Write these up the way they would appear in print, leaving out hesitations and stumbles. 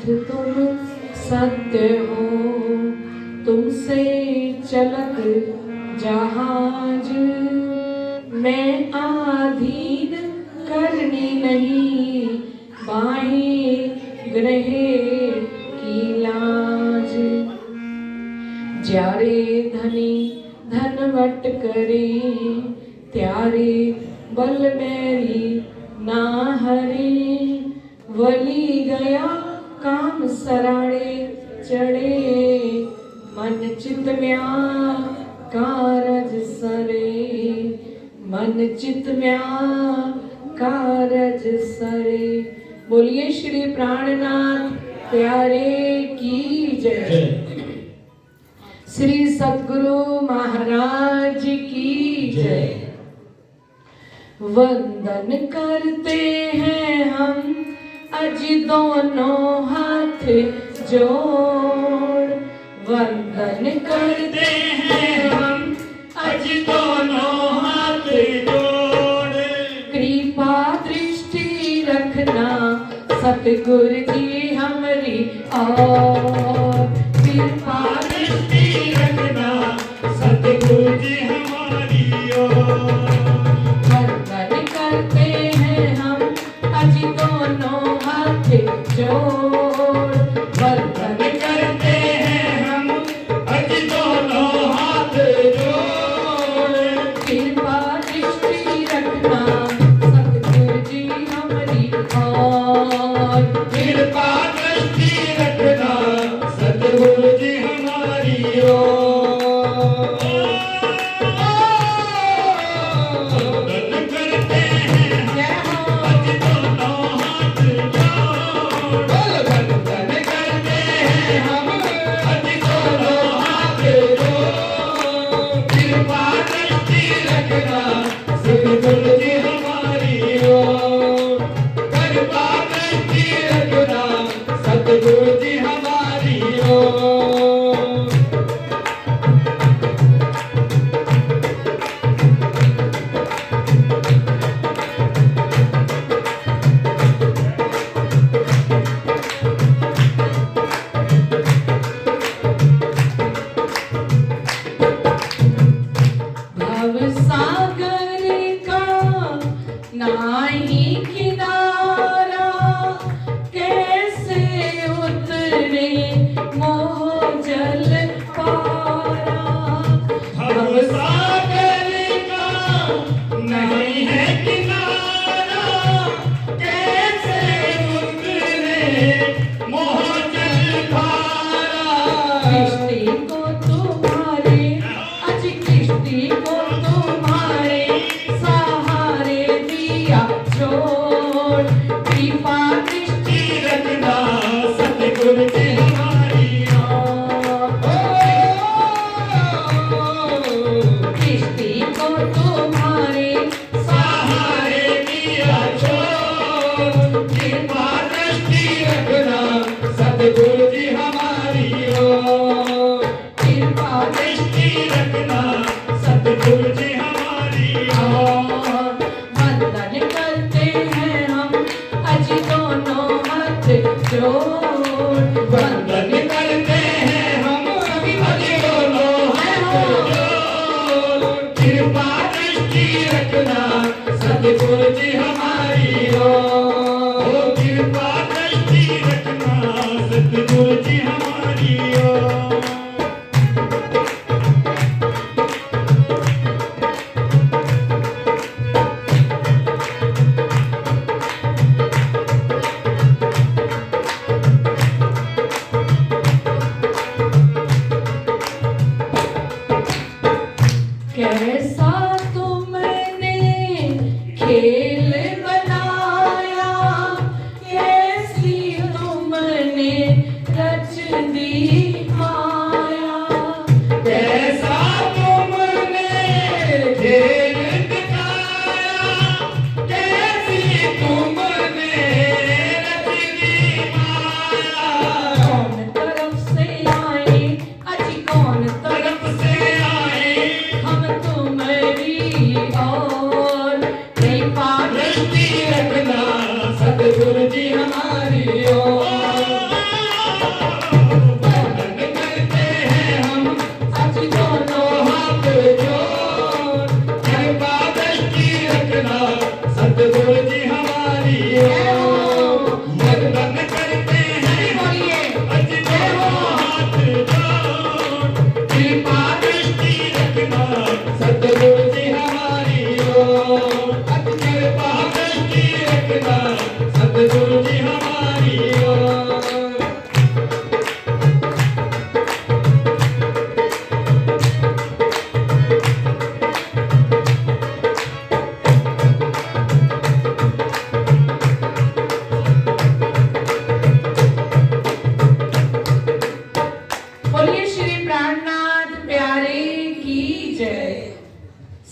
तुम सत्य हो, तुमसे चलत जहाज, मैं आधीन करनी नहीं बाहें ग्रहे की लाज। जारे धनी धनवट करे, त्यारे बल मेरी ना हरे, वली गया काम सराड़े चढ़े, मन चित म्या कारज सरे, मन चित म्या कारज सरे। बोलिए श्री प्राणनाथ प्यारे की जय। श्री सद्गुरु महाराज की जय। वंदन करते हैं हम अज दोनों हाथ जोड़, वंदन करते हैं हम अज दोनों हाथ जोड़। कृपा दृष्टि रखना सतगुरु जी हमारी और, कृपा दृष्टि रखना सतगुरु जी हमारी ओर। वंदन करते हैं हम अज दोनों हाथ जोड़, वंदन करते हैं हम अज दोनों हाथ जोड़। कृपा दृष्टि रखना सतगुरु जी हमारी ओर, कृपा दृष्टि रखना सतगुरु जी हमारी ओर।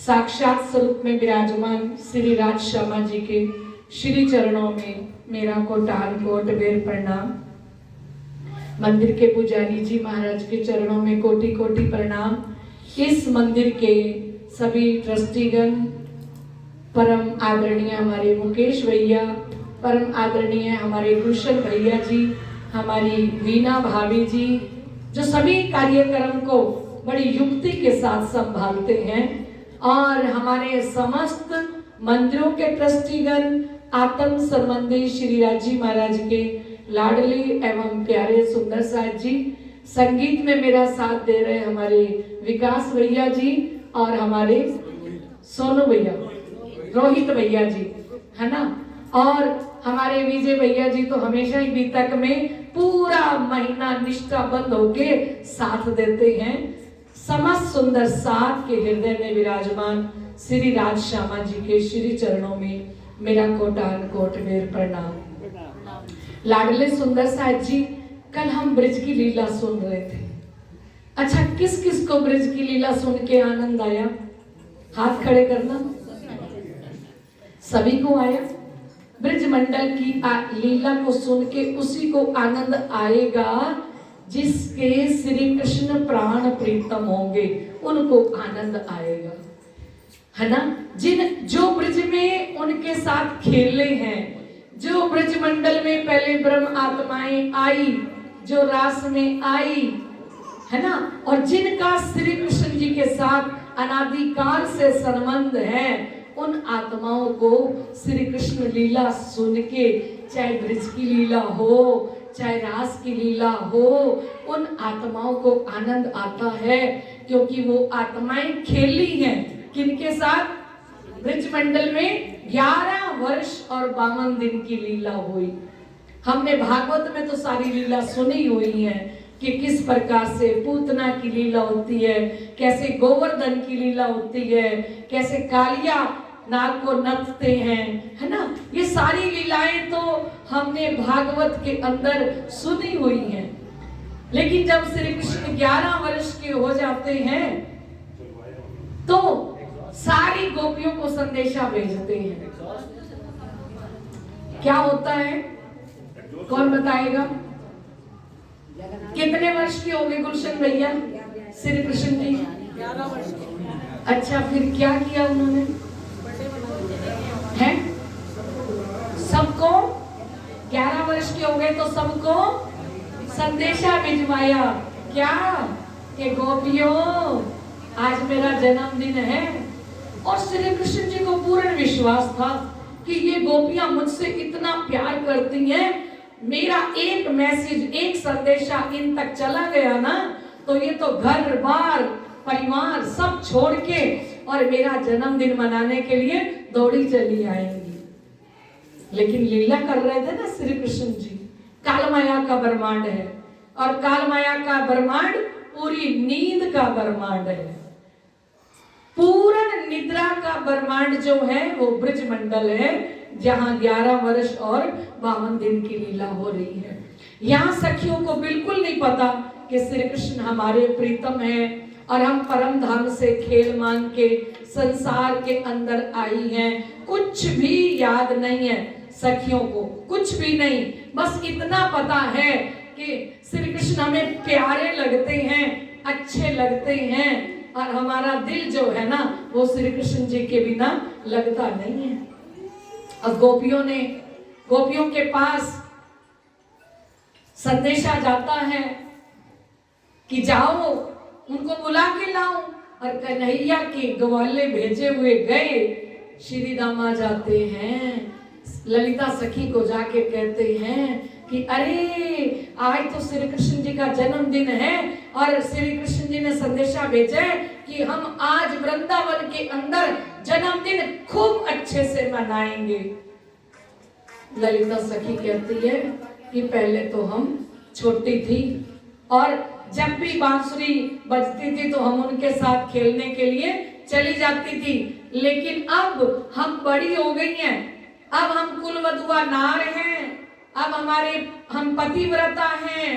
साक्षात स्वरूप में विराजमान श्री राज श्यामा जी के श्री चरणों में मेरा कोटान कोट बेर प्रणाम। मंदिर के पुजारी जी महाराज के चरणों में कोटि कोटि प्रणाम। इस मंदिर के सभी ट्रस्टीगण, परम आदरणीय हमारे मुकेश भैया, परम आदरणीय हमारे कुशल भैया जी, हमारी वीना भाभी जी, जो सभी कार्यक्रम को बड़ी युक्ति के साथ संभालते हैं, और हमारे समस्त मंदिरों के ट्रस्टीगण, आत्म संबंधी श्री राजी महाराज के लाडले एवं प्यारे सुंदर साहब जी, संगीत में मेरा साथ दे रहे हमारे विकास भैया जी और हमारे सोनू भैया, रोहित भैया जी, है ना, और हमारे विजय भैया जी तो हमेशा ही बीतक में पूरा महीना निष्ठाबंध होके साथ देते हैं। समस्त सुंदर साथ के हृदय में विराजमान श्री राज श्यामा जी के श्री चरणों में मेरा कोटान कोट बेर प्रणाम। लाडले सुंदर साहब जी, कल हम ब्रज की लीला सुन रहे थे। अच्छा, किस किस को ब्रज की लीला सुन के आनंद आया? हाथ खड़े करना। सभी को आया? ब्रज मंडल की लीला को सुन के उसी को आनंद आएगा जिसके श्री कृष्ण प्राण प्रीतम होंगे, उनको आनंद आएगा, है ना। जो ब्रज में उनके साथ खेले हैं, जो ब्रज मंडल में पहले ब्रह्म आत्माएं आई, जो रास में आई, है ना, और जिनका श्री कृष्ण जी के साथ अनादिकाल से संबंध है, उन आत्माओं को श्री कृष्ण लीला सुन के, चाहे ब्रज की लीला हो चाहे रास की लीला हो, उन आत्माओं को आनंद आता है, क्योंकि वो आत्माएं खेली हैं किनके साथ? ब्रज मंडल में 11 वर्ष और 52 दिन की लीला हुई। हमने भागवत में तो सारी लीला सुनी हुई है कि किस प्रकार से पूतना की लीला होती है, कैसे गोवर्धन की लीला होती है, कैसे कालिया नाग को नचते हैं, है ना। ये सारी लीलाएं तो हमने भागवत के अंदर सुनी हुई हैं। लेकिन जब श्री कृष्ण 11 वर्ष के हो जाते हैं तो सारी गोपियों को संदेशा भेजते हैं। क्या होता है, कौन बताएगा? कितने वर्ष के हो गए गुलशन भैया श्री कृष्ण जी? 11 वर्ष। अच्छा, फिर क्या किया उन्होंने? है सबको 11 वर्ष के हो गए तो सबको संदेशा भिजवाया। क्या कि गोपियों, आज मेरा जन्मदिन है। और श्री कृष्ण जी को पूर्ण विश्वास था कि ये गोपियां मुझसे इतना प्यार करती हैं, मेरा एक मैसेज, एक संदेशा इन तक चला गया ना, तो ये तो घर बार परिवार सब छोड़ के और मेरा जन्मदिन मनाने के लिए दौड़ी चली आएंगी। लेकिन लीला कर रहे थे ना श्री कृष्ण जी, काल माया का ब्रह्मांड है, और काल माया का ब्रह्मांड पूरी नींद का ब्रह्मांड है। पूर्ण निद्रा का ब्रह्मांड जो है वो ब्रज मंडल है, जहां 11 वर्ष और 52 दिन की लीला हो रही है। यहाँ सखियों को बिल्कुल नहीं पता कि श्री कृष्ण हमारे प्रीतम है और हम परम धाम से खेल मांग के संसार के अंदर आई हैं। कुछ भी याद नहीं है सखियों को, कुछ भी नहीं। बस इतना पता है कि श्री कृष्ण हमें प्यारे लगते हैं, अच्छे लगते हैं, और हमारा दिल जो है ना वो श्री कृष्ण जी के बिना लगता नहीं है। अब गोपियों के पास संदेशा जाता है कि जाओ उनको बुला के लाओ, और कन्हैया के ग्वाले भेजे हुए गए। श्री रामा जाते हैं, ललिता सखी को जाके कहते हैं कि अरे आज तो श्री कृष्ण जी का जन्मदिन है, और श्री कृष्ण जी ने संदेशा भेजा कि हम आज वृंदावन के अंदर जन्मदिन खूब अच्छे से मनाएंगे। ललिता सखी कहती है कि पहले तो हम छोटी थी और जब भी बांसुरी बजती थी तो हम उनके साथ खेलने के लिए चली जाती थी, लेकिन अब हम बड़ी हो गई हैं, अब हम कुलवधुआ नार हैं, अब हम पतिव्रता हैं,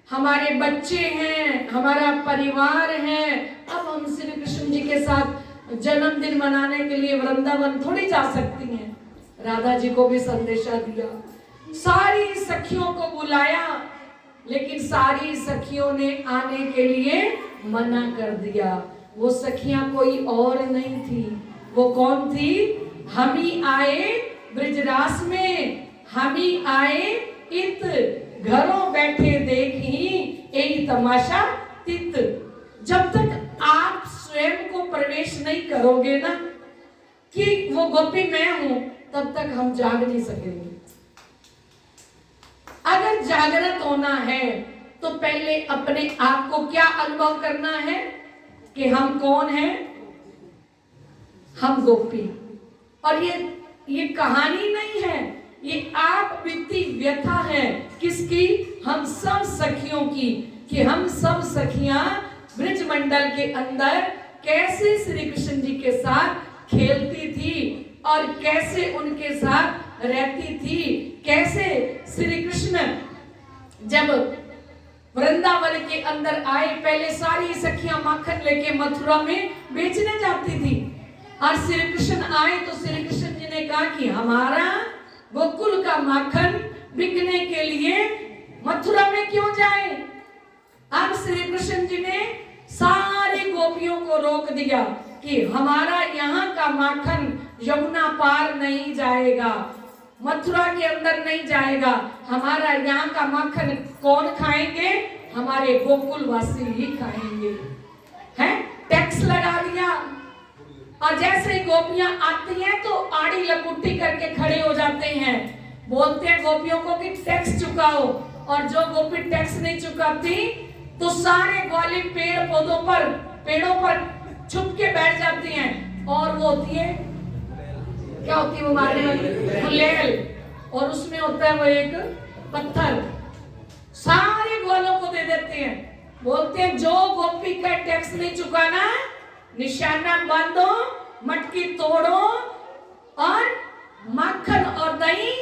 हमारे बच्चे हैं, हमारा परिवार है, अब हम श्री कृष्ण जी के साथ जन्मदिन मनाने के लिए वृंदावन थोड़ी जा सकती हैं। राधा जी को भी संदेशा दिया, सारी सखियों को बुलाया, लेकिन सारी सखियों ने आने के लिए मना कर दिया। वो सखियां कोई और नहीं थी, वो कौन थी? हम ही आए ब्रजरास में, हम ही आए इत, घरों बैठे देखी यही तमाशा तित। जब तक आप स्वयं को प्रवेश नहीं करोगे ना कि वो गोपी मैं हूं, तब तक हम जाग नहीं सकेंगे। अगर जागृत होना है तो पहले अपने आप को क्या अनुभव करना है कि हम कौन हैं? हम गोपी। और ये कहानी नहीं है, ये आप बीती व्यथा है। किसकी? हम सब सखियों की, कि हम सब सखियां ब्रज मंडल के अंदर कैसे श्री कृष्ण जी के साथ खेलती थी और कैसे उनके साथ रहती थी। कैसे श्री कृष्ण जब वृंदावन के अंदर आए, पहले सारी सखियां माखन लेके मथुरा में बेचने जाती थी, और श्री कृष्ण आए तो श्री कृष्ण जी ने कहा कि हमारा गोकुल का माखन बिकने के लिए मथुरा में क्यों जाए। अब श्री कृष्ण जी ने सारी गोपियों को रोक दिया कि हमारा यहाँ का माखन यमुना पार नहीं जाएगा, मथुरा के अंदर नहीं जाएगा। हमारा यहाँ का माखन कौन खाएंगे? हमारे गोकुल वासी ही खाएंगे। हैं? टैक्स लगा दिया। और जैसे ही गोपियां आती हैं तो आड़ी लकुट्टी करके खड़े हो जाते हैं, बोलते हैं गोपियों को कि टैक्स चुकाओ। और जो गोपी टैक्स नहीं चुकाती तो सारे ग्वाले पेड़ों पर छुप के बैठ जाती हैं। और वो होती है, क्या होती है वो मारने वाली? गुलेल। और उसमें होता है वो एक पत्थर, सारे ग्वालों को दे देते हैं। बोलते हैं जो गोपी का टैक्स नहीं चुकाना, निशाना बांधो, मटकी तोड़ो और माखन और दही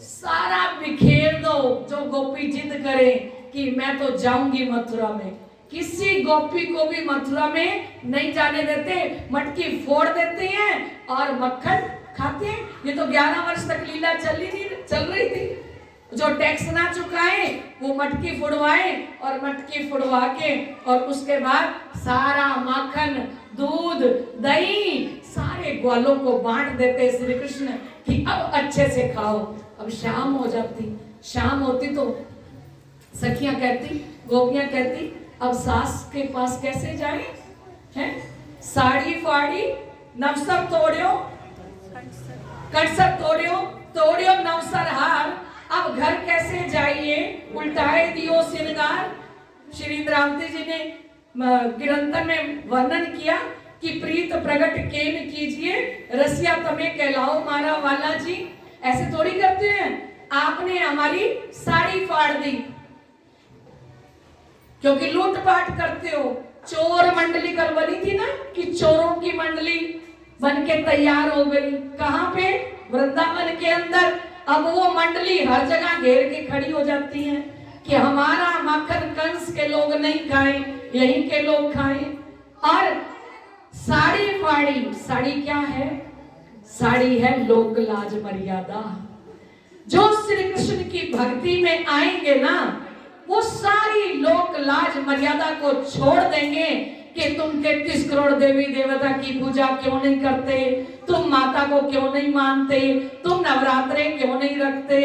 सारा बिखेर दो। जो गोपी जिद करे कि मैं तो जाऊंगी मथुरा में, किसी गोपी को भी मथुरा में नहीं जाने देते, मटकी फोड़ देते हैं और मक्खन खाते हैं। ये तो 11 वर्ष तक लीला चल रही थी। जो टैक्स ना चुकाए वो मटकी फुड़वाए, और मटकी फुड़वा के और उसके बाद सारा माखन, दूध, दही सारे ग्वालों को बांट देते श्री कृष्ण कि अब अच्छे से खाओ। अब शाम हो जाती, शाम होती तो सखियां कहती, गोपियां कहती, अब सास के पास कैसे जाए? हैं? साड़ी फाड़ी नवसर तोड़ियो, कटसर तोड़ियो नवसर हार, अब घर कैसे जाइए, उल्टाए दियो सिरगार। श्री इंद्रावती जी ने गिरंतन में वर्णन किया कि प्रीत प्रगट केन कीजिए, रसिया तमें कहलाओ मारा वाला जी। ऐसे थोड़ी करते हैं, आपने हमारी साड़ी फाड़ दी क्योंकि लूटपाट करते हो। चोर मंडली कल बनी थी ना, कि चोरों की मंडली बन के तैयार हो गई। कहां पे? वृंदावन के अंदर। अब वो मंडली हर जगह घेर के खड़ी हो जाती है कि हमारा माखन कंस के लोग नहीं खाएं, यहीं के लोग खाएं। और साड़ी फाड़ी, साड़ी क्या है? साड़ी है लोक लाज मर्यादा। जो श्री कृष्ण की भक्ति में आएंगे ना, वो सारी लोक लाज मर्यादा को छोड़ देंगे कि तुम 33 करोड़ देवी देवता की पूजा क्यों नहीं करते, तुम माता को क्यों नहीं मानते, तुम नवरात्रे क्यों नहीं रखते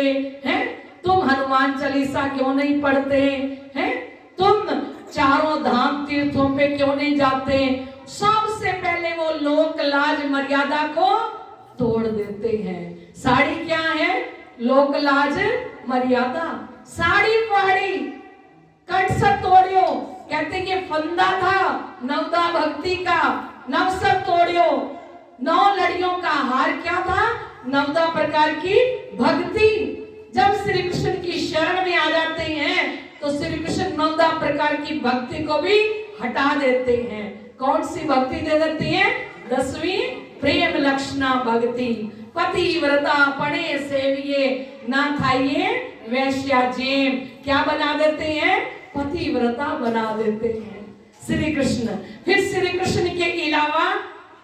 हैं, तुम हनुमान चालीसा क्यों नहीं पढ़ते हैं, तुम चारों धाम तीर्थों पे क्यों नहीं जाते। सबसे पहले वो लोक लाज मर्यादा को तोड़ देते हैं। साड़ी क्या है? लोक लाज मर्यादा। साड़ी फाड़ी, कटसर तोड़ियो, कहते ये फंदा था नवदा भक्ति का, नवसर तोड़ियो। 9 लड़ियों का हार क्या था? नवदा प्रकार की भक्ति। जब श्री कृष्ण की शरण में आ जाते हैं तो श्री कृष्ण नवदा प्रकार की भक्ति को भी हटा देते हैं। कौन सी भक्ति दे देती है? 10वीं प्रेम लक्षणा भक्ति। पति व्रता पणे सेविये ना थाइये वैश्या जेम। क्या बना देते हैं? पतिव्रता बना देते हैं श्री कृष्ण। फिर श्री कृष्ण के अलावा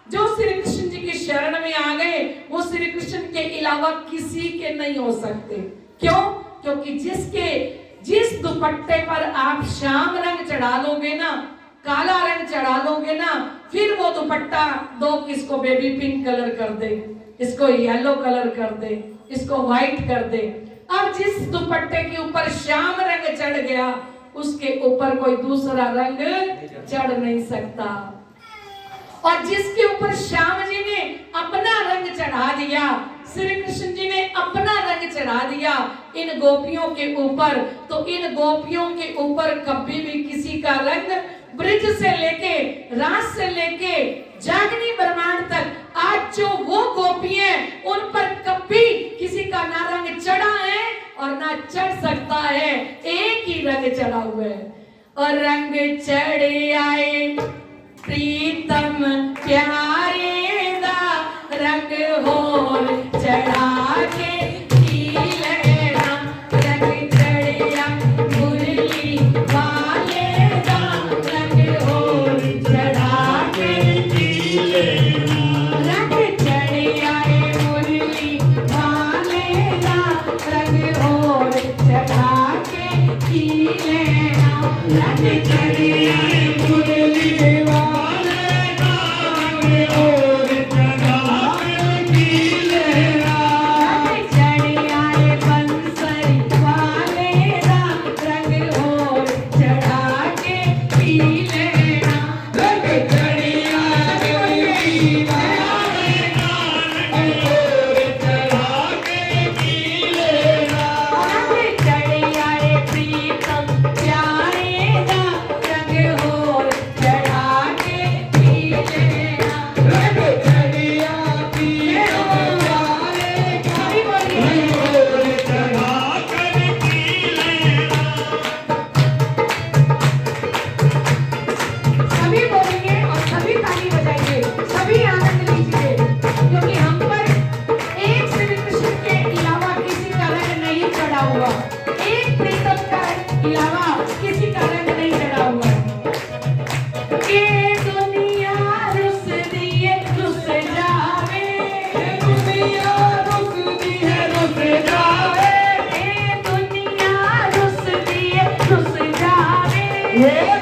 जो श्री कृष्ण जी की शरण में आ गए वो श्री कृष्ण के अलावा किसी के नहीं हो सकते। क्यों? क्योंकि जिस दुपट्टे पर आप श्याम रंग चढ़ा लोगे ना, काला रंग चढ़ा लोगे ना, फिर वो दुपट्टा दो किसको बेबी पिंक कलर कर दे, इसको येलो कलर कर दे, इसको व्हाइट कर दे। अब जिस दुपट्टे के ऊपर श्याम रंग चढ़ गया उसके ऊपर कोई दूसरा रंग चढ़ नहीं सकता। और जिसके ऊपर श्याम जी ने अपना रंग चढ़ा दिया, श्री कृष्ण जी ने अपना रंग चढ़ा दिया इन गोपियों के ऊपर, तो इन गोपियों के ऊपर कभी भी किसी का रंग ब्रिज से लेके रास से लेके जागनी ब्रह्मांड तक आज जो वो गोपी हैं उन पर कभी किसी का ना रंग चढ़ा है और ना चढ़ सकता है, एक ही रंग चढ़ा हुआ है। और रंग चढ़े आए प्रीतम प्यारे दा, रंग होर चढ़ा के पी लेना, रंग चढ़े आए मुरली वाले दा, रंग होर चढ़ा के पी लेना, रंग चढ़े आए मुरली वाले दा, रंग होर चढ़ा के पी लेना, रंग चढ़े आए मुरली Yeah.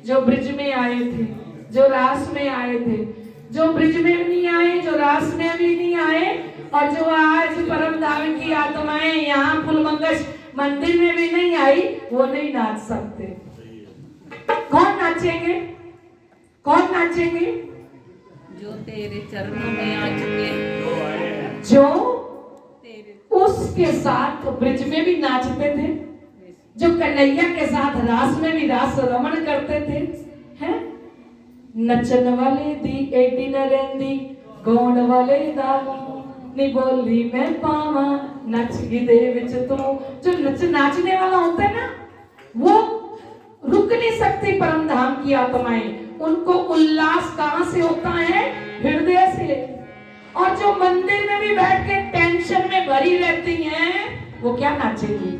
जो ब्रिज में आए थे, जो रास में आए थे, जो ब्रिज में भी नहीं आए, जो रास में भी नहीं आए, और जो आज परम धाम की आत्माएं यहाँ फुलमंगस मंदिर में भी नहीं आई, वो नहीं नाच सकते। कौन नाचेंगे? कौन नाचेंगे? जो तेरे चरणों में आ चुके, जो उसके साथ ब्रिज में भी नाचते थे, जो कन्हैया के साथ रास में भी रास रमण करते थे, हैं? नचन वाले दी एडी नरेंदी गौण वाले दाऊ नी बोली मैं पावा नच गिदे विच तू। जो नाचने वाला होता है ना, वो रुक नहीं सकती परम धाम की आत्माएं। उनको उल्लास कहां से होता है? हृदय से। और जो मंदिर में भी बैठ के टेंशन में भरी रहती हैं, वो क्या नाचेगी?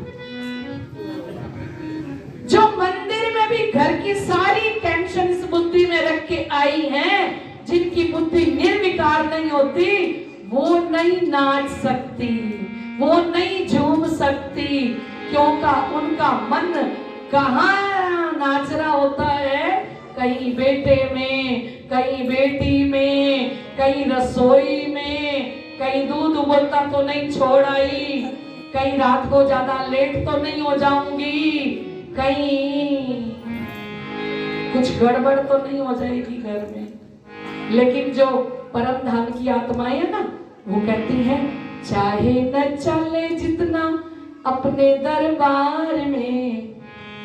जो मंदिर में भी घर की सारी टेंशन इस बुद्धि में रख के आई हैं, जिनकी बुद्धि निर्विकार नहीं होती, वो नहीं नाच सकती, वो नहीं झूम सकती, क्योंकि उनका मन कहाँ नाच रहा होता है? कहीं बेटे में, कहीं बेटी में, कहीं रसोई में, कहीं दूध उबलता तो नहीं छोड़ आई, कहीं रात को ज्यादा लेट तो नहीं हो जाऊंगी, कहीं कुछ गड़बड़ तो नहीं हो जाएगी घर में। लेकिन जो परम धाम की आत्माएं है ना, वो कहती हैं चाहे न चले जितना अपने दरबार में।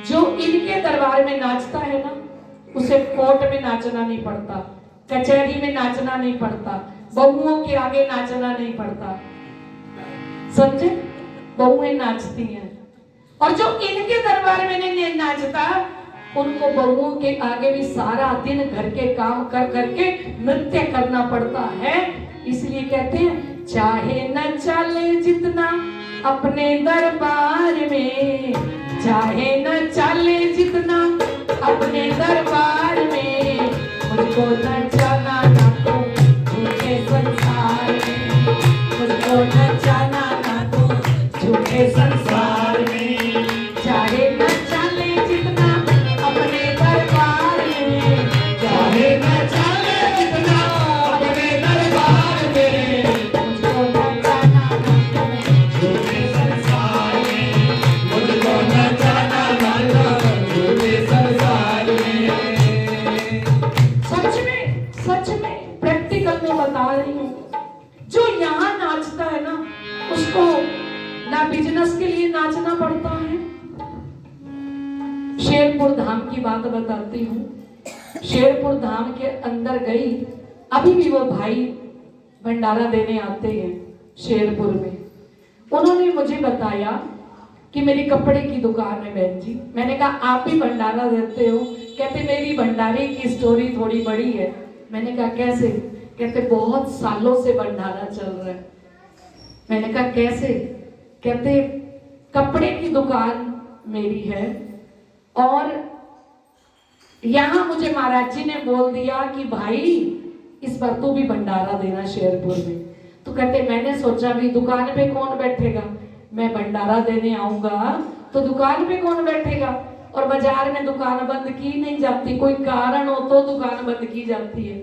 जो इनके दरबार में नाचता है ना, उसे कोर्ट में नाचना नहीं पड़ता, कचहरी में नाचना नहीं पड़ता, बहुओं के आगे नाचना नहीं पड़ता। समझे? बहुएं नाचती हैं। और जो इनके दरबार में नहीं नाचता, उनको बहुओं के आगे भी सारा दिन घर के काम कर करके नृत्य करना पड़ता है। इसलिए कहते हैं चाहे न चले जितना अपने दरबार में, चाहे न चले जितना अपने दरबार में, मुझको न जाना ना तू झूठे संसार में, मुझको न जाना ना तू झूठे संसार में। चाहे न चले जितना अपने दरबार में, चाहे न चले जितना अपने दरबार में, मुझको न जाना ना तू झूठे संसार में, मुझको न जाना ना तू झूठे संसार में। सच में प्रैक्टिकल में बता रही हूँ, जो यहाँ नाचता है ना, उसको ना बिजनेस के लिए नाचना पड़ता है। शेरपुर धाम की बात बताती हूँ। शेरपुर धाम के अंदर गई, अभी भी वो भाई भंडारा देने आते हैं शेरपुर में। उन्होंने मुझे बताया कि मेरी कपड़े की दुकान है बहन जी। मैंने कहा आप भी भंडारा देते हो? कहते मेरी भंडारे की स्टोरी थोड़ी बड़ी है। मैंने कहा कैसे? कहते बहुत सालों से भंडारा चल रहा है। मैंने कहा कैसे? कहते कपड़े की दुकान मेरी है और यहाँ मुझे महाराज जी ने बोल दिया कि भाई इस बार तू भी भंडारा देना शेरपुर में। तो कहते मैंने सोचा भी दुकान पे कौन बैठेगा, मैं भंडारा देने आऊंगा तो दुकान पे कौन बैठेगा, और बाजार में दुकान बंद की नहीं जाती, कोई कारण हो तो दुकान बंद की जाती है।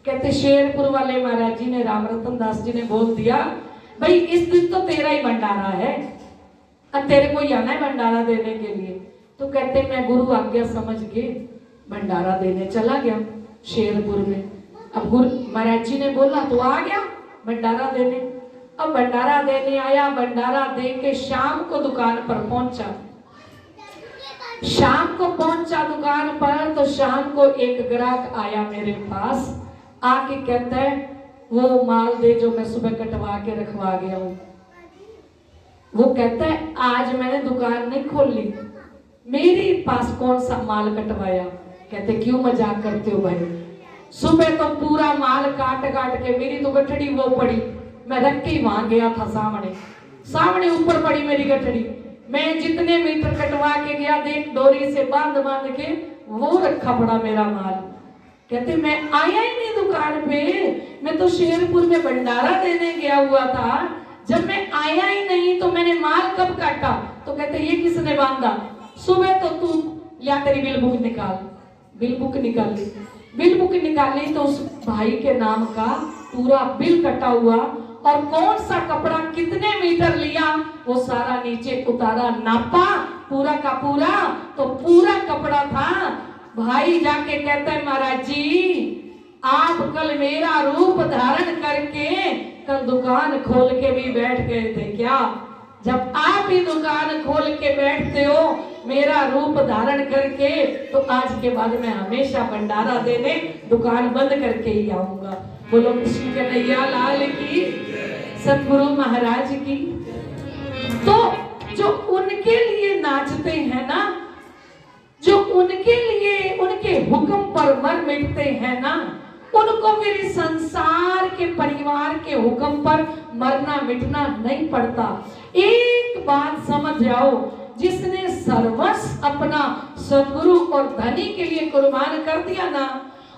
कहते शेरपुर वाले महाराज जी ने, राम रतन दास जी ने बोल दिया भाई इस दिन तो तेरा ही भंडारा है, अब तेरे को आना है भंडारा देने के लिए। तो कहते मैं गुरु आज्ञा समझ के भंडारा देने चला गया शेरपुर में। अब गुरु महाराज जी ने बोला तो आ गया भंडारा देने। अब भंडारा देने आया, भंडारा दे के शाम को दुकान पर पहुंचा। शाम को पहुंचा दुकान पर तो शाम को एक ग्राहक आया मेरे पास, आके कहता है वो माल दे जो मैं सुबह कटवा के रखवा गया हूं। वो कहता है आज मैंने दुकान नहीं खोली, मेरे पास कौन सा माल कटवाया। कहते क्यों मजाक करते हो भाई, सुबह तो पूरा माल काट काट के मेरी तो गठड़ी वो पड़ी, मैं रख के वहां गया था सामने ऊपर पड़ी मेरी गठड़ी, मैं जितने मीटर कटवा के गया देख डोरी से बांध बांध के वो रखा पड़ा मेरा माल। कहते मैं आया ही नहीं दुकान पे, मैं तो शेरपुर में भंडारा देने गया हुआ था, जब मैं आया ही नहीं तो मैंने माल कब काटा। तो कहते ये किसने बांधा? सुबह तो तू या तेरी बिल बुक निकाल। बिल बुक निकाली तो उस भाई के नाम का पूरा बिल कटा हुआ और कौन सा कपड़ा कितने मीटर लिया वो सारा नीचे उतारा, नापा पूरा का पूरा, तो पूरा कपड़ा था। भाई जाके कहता है महाराज जी आप कल मेरा रूप धारण करके कल दुकान खोल के भी बैठ गए थे क्या? जब आप ही दुकान खोल के बैठते हो मेरा रूप धारण करके, तो आज के बाद मैं हमेशा भंडारा देने दुकान बंद करके ही आऊंगा। बोलो कृष्ण कन्हैया लाल की, सतगुरु महाराज की। तो जो उनके लिए नाचते हैं ना, जो उनके लिए उनके हुक्म पर मर मिटते हैं ना, उनको मेरे संसार के परिवार के हुक्म पर मरना मिटना नहीं पड़ता। एक बात समझ जाओ, जिसने सर्वस्व अपना सद्गुरु और धनी के लिए कुर्बान कर दिया ना,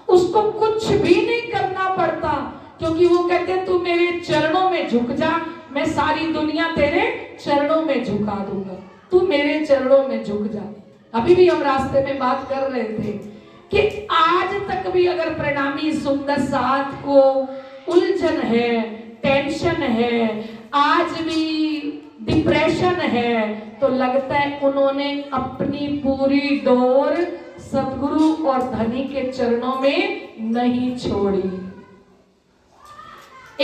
उसको कुछ भी नहीं करना पड़ता, क्योंकि वो कहते तू मेरे चरणों में झुक जा, मैं सारी दुनिया तेरे चरणों में झुका दूंगा, तू मेरे चरणों में झुक जा। अभी भी हम रास्ते में बात कर रहे थे कि आज तक भी अगर प्रणामी सुंदर साथ को उलझन है, टेंशन है, आज भी डिप्रेशन है, तो लगता है उन्होंने अपनी पूरी डोर सद्गुरु और धनी के चरणों में नहीं छोड़ी।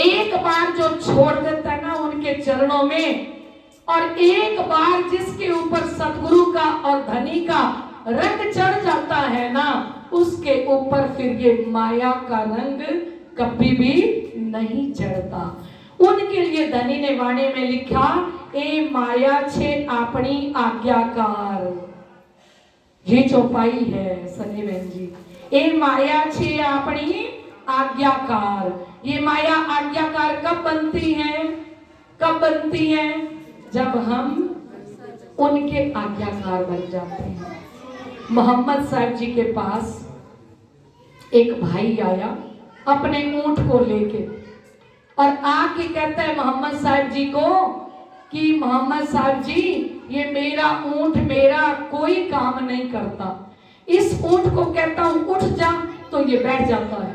एक बार जो छोड़ देता है ना उनके चरणों में, और एक बार जिसके ऊपर सद्गुरु का और धनी का रंग चढ़ जाता है ना, उसके ऊपर फिर ये माया का रंग कभी भी नहीं चढ़ता। उनके लिए धनी ने वाणी में लिखा, ए माया छे अपनी आज्ञाकार। ये चौपाई है सनी बहन जी। ए माया छे अपनी आज्ञाकार। ये माया आज्ञाकार कब बनती है? कब बनती है? जब हम उनके आज्ञाकार बन जाते हैं। मोहम्मद साहब जी के पास एक भाई आया अपने ऊंट को लेके और आके कहता है मोहम्मद साहब जी को कि मोहम्मद साहब जी, ये मेरा ऊंट मेरा कोई काम नहीं करता। इस ऊंट को कहता हूं उठ जा तो ये बैठ जाता है,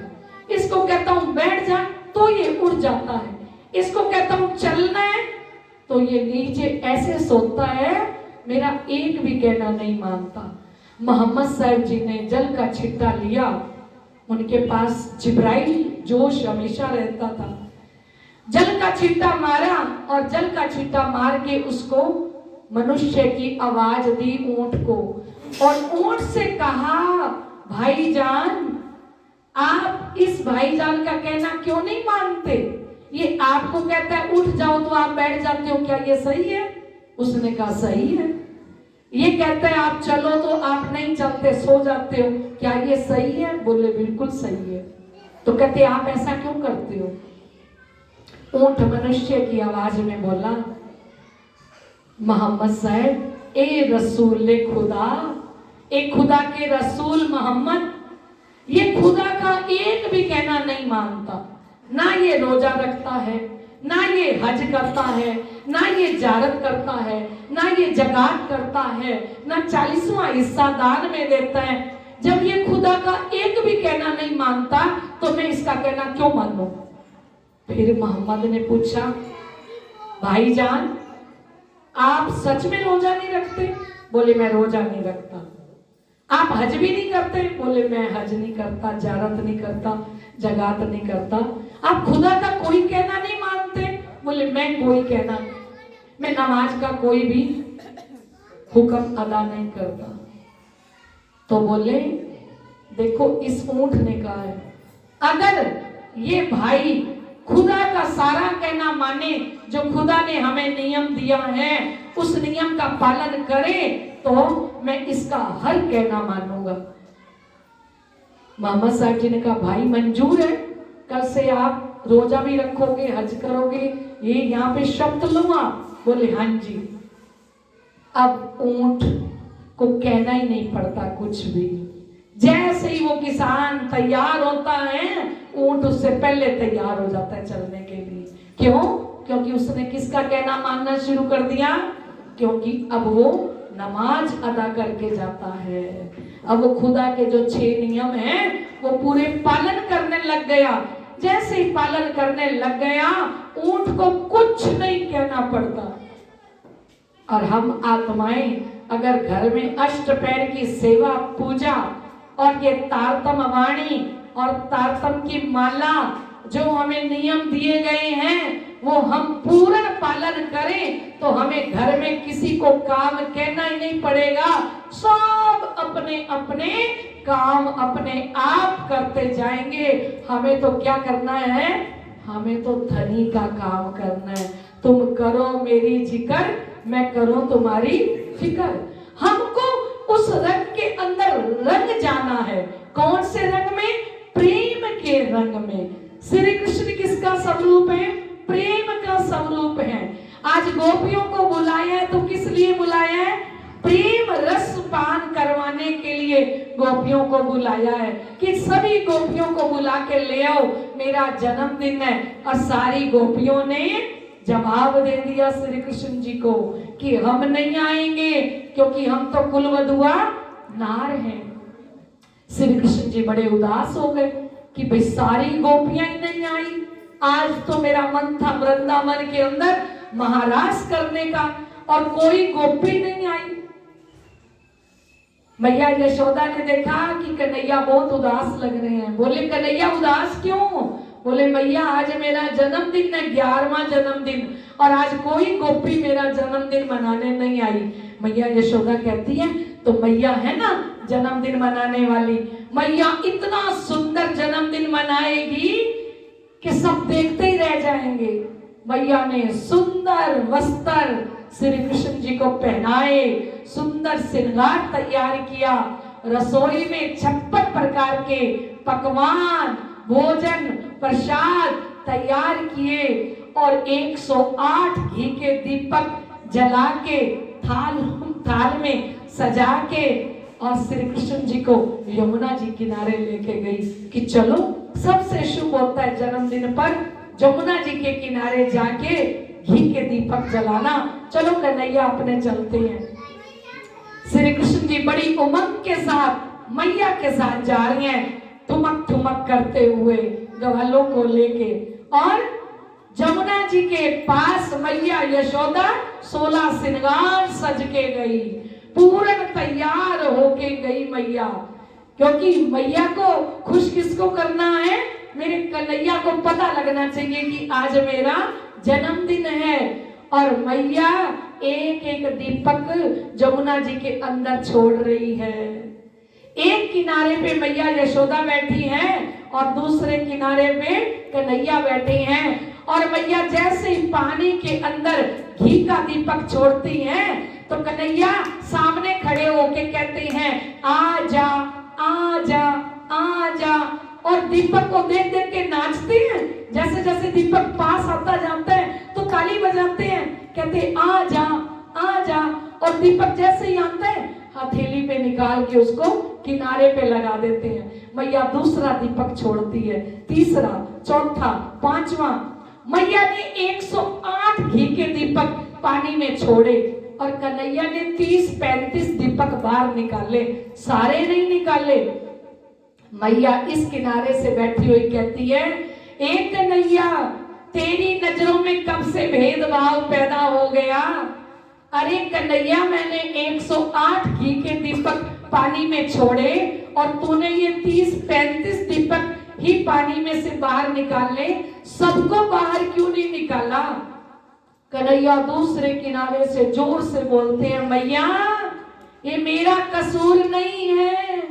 इसको कहता हूं बैठ जा तो ये उड़ जाता है, इसको कहता हूं चलना है तो ये नीचे ऐसे सोता है, मेरा एक भी कहना नहीं मानता। मोहम्मद साहब जी ने जल का छिट्टा लिया, उनके पास जिब्राइल जोश हमेशा रहता था, जल का छिट्टा मारा और जल का छिट्टा मार के उसको मनुष्य की आवाज दी ऊंट को, और ऊंट से कहा भाईजान, आप इस भाईजान का कहना क्यों नहीं मानते? ये आपको कहता है उठ जाओ तो आप बैठ जाते हो, क्या ये सही है? उसने कहा सही है। ये कहता है आप चलो तो आप नहीं चलते, सो जाते हो, क्या ये सही है? बोले बिल्कुल सही है। तो कहते आप ऐसा क्यों करते हो? ऊंट मनुष्य की आवाज में बोला, मोहम्मद साहब, ए रसूल खुदा, ए खुदा के रसूल मोहम्मद, ये खुदा का एक भी कहना नहीं मानता, ना ये रोजा रखता है, ना ये हज करता है, ना ये जारत करता है, ना ये जगात करता है, ना 40वां हिस्सा दान में देता है। जब ये खुदा का एक भी कहना नहीं मानता तो मैं इसका कहना क्यों मानूं? फिर मोहम्मद ने पूछा, भाईजान आप सच में रोजा नहीं रखते? बोले मैं रोजा नहीं रखता। आप हज भी नहीं करते? बोले मैं हज नहीं करता, जारत नहीं करता, जगात नहीं करता। आप खुदा का कोई कहना नहीं मानते? बोले मैं कोई कहना, मैं नमाज का कोई भी हुक्म अदा नहीं करता। तो बोले देखो, इस ऊंट ने कहा है अगर ये भाई खुदा का सारा कहना माने, जो खुदा ने हमें नियम दिया है उस नियम का पालन करे, तो मैं इसका हर कहना मानूंगा। मोहम्मद साहब जी ने कहा भाई मंजूर है, कल से आप रोजा भी रखोगे, हज करोगे, ये यहाँ पे शर्त लूंगा? बोले हाँ जी। अब ऊंट को कहना ही नहीं पड़ता कुछ भी, जैसे ही वो किसान तैयार होता है ऊंट उससे पहले तैयार हो जाता है चलने के लिए। क्यों? क्योंकि उसने किसका कहना मानना शुरू कर दिया? क्योंकि अब वो नमाज अदा करके जाता है, अब वो खुदा के जो 6 नियम हैं वो पूरे पालन करने लग गया। जैसे ही पालन करने लग गया ऊंट को कुछ नहीं कहना पड़ता। और हम आत्माएं अगर घर में अष्टपैर की सेवा पूजा और ये तारतम वाणी और तारतम की माला जो हमें नियम दिए गए हैं वो हम पूर्ण पालन करें तो हमें घर में किसी को काम कहना ही नहीं पड़ेगा। सब अपने अपने काम अपने आप करते जाएंगे। हमें तो क्या करना है? हमें तो धनी का काम करना है। तुम करो मेरी जिक्र, मैं करूं तुम्हारी फिक्र। हमको उस रंग के अंदर रंग जाना है। कौन से रंग में? प्रेम के रंग में। श्री कृष्ण किसका स्वरूप है? प्रेम का स्वरूप है। आज गोपियों को बुलाया है तो किस लिए बुलाया है? प्रेम रस पान करवाने के लिए गोपियों को बुलाया है कि सभी गोपियों को बुला के ले आओ, मेरा जन्मदिन है। और सारी गोपियों ने जवाब दे दिया श्री कृष्ण जी को कि हम नहीं आएंगे क्योंकि हम तो कुलवधुआ नार हैं। श्री कृष्ण जी बड़े उदास हो गए कि भाई सारी गोपियां ही नहीं आई। आज तो मेरा मन था वृंदावन के अंदर महारास करने का और कोई गोपी नहीं आई। मैया यशोदा ने देखा कि कन्हैया बहुत उदास लग रहे हैं। बोले कन्हैया उदास क्यों? बोले मैया आज मेरा जन्मदिन है, 11वां जन्मदिन, और आज कोई गोपी मेरा जन्मदिन मनाने नहीं आई। मैया यशोदा कहती है तो मैया है ना जन्मदिन मनाने वाली, मैया इतना सुंदर जन्मदिन मनाएगी कि सब देखते ही रह जाएंगे। मैया ने सुंदर वस्त्र श्री कृष्ण जी को पहनाए, सुंदर श्रृंगार तैयार किया। रसोई में 56 प्रकार के पकवान भोजन प्रसाद तैयार किए और 108 घी के दीपक जला के थाल में सजा के और श्री कृष्ण जी को यमुना जी किनारे लेके गई कि चलो सबसे शुभ होता है जन्मदिन पर यमुना जी के किनारे जाके घी के दीपक जलाना। चलो कन्हैया अपने चलते हैं। श्री कृष्ण जी बड़ी उमंग के साथ मैया के साथ जा रहे हैं, ठुमक ठुमक करते हुए ग्वालों को लेके। और जमुना जी के पास मैया यशोदा 16 श्रृंगार सज के गई, पूर्ण तैयार होके गई मैया। क्योंकि मैया को खुश किसको करना है? मेरे कन्हैया को पता लगना चाहिए कि आज मेरा जन्मदिन है। और मैया एक एक दीपक जमुना जी के अंदर छोड़ रही है। एक किनारे पे मैया यशोदा बैठी है और दूसरे किनारे पे कन्हैया बैठे हैं। और मैया जैसे ही पानी के अंदर घी का दीपक छोड़ती हैं तो कन्हैया सामने खड़े होके कहते हैं आ जा आ जा आ जा। और दीपक को देख देख के नाचते हैं। जैसे जैसे दीपक पास आता जाता है तो ताली बजाते हैं, कहते आ जा आ जा। और दीपक जैसे ही आता है हथेली पे निकाल के उसको किनारे पे लगा देते हैं। मैया दूसरा दीपक छोड़ती है, तीसरा, चौथा, पांचवा। मैया ने 108 घी के दीपक पानी में छोड़े और कन्हैया ने 30-35 दीपक बाहर निकाले। सारे नहीं निकाले। मैया इस किनारे से बैठी हुई कहती है ए कन्हैया, तेरी नजरों में कब से भेदभाव पैदा हो गया? अरे कन्हैया, मैंने 108 घी के दीपक पानी में छोड़े और तूने ये 30-35 दीपक ही पानी में से बाहर निकाले, सबको बाहर क्यों नहीं निकाला? कन्हैया दूसरे किनारे से जोर से बोलते हैं मैया, ये मेरा कसूर नहीं है,